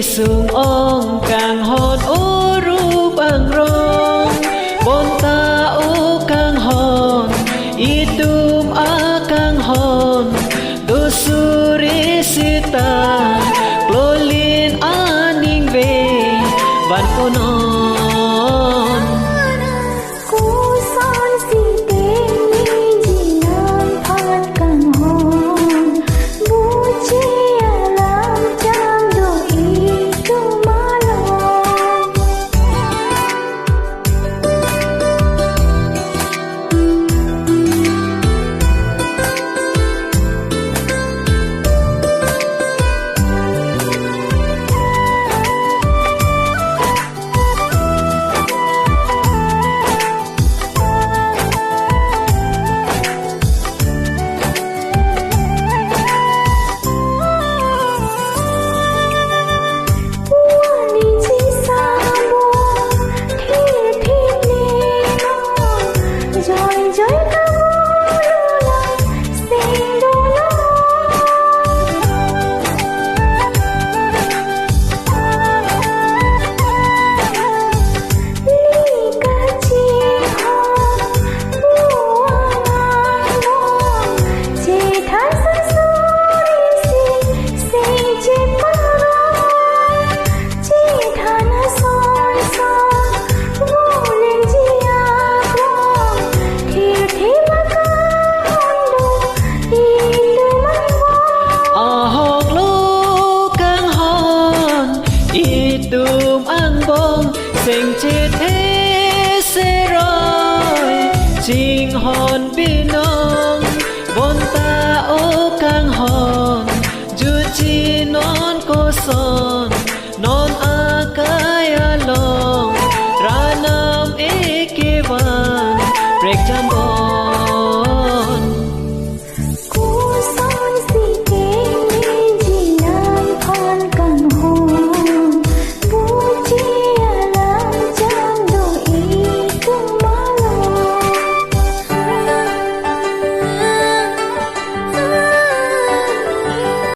sung ong càng hòn ô ru bằng rong bon ta ô càng hòn itum a càng hòn do suri sita lolin aning ve van konon sing chết thế sẽ rồi chinh hòn binong bon ta ô càng hòn dù chi non có son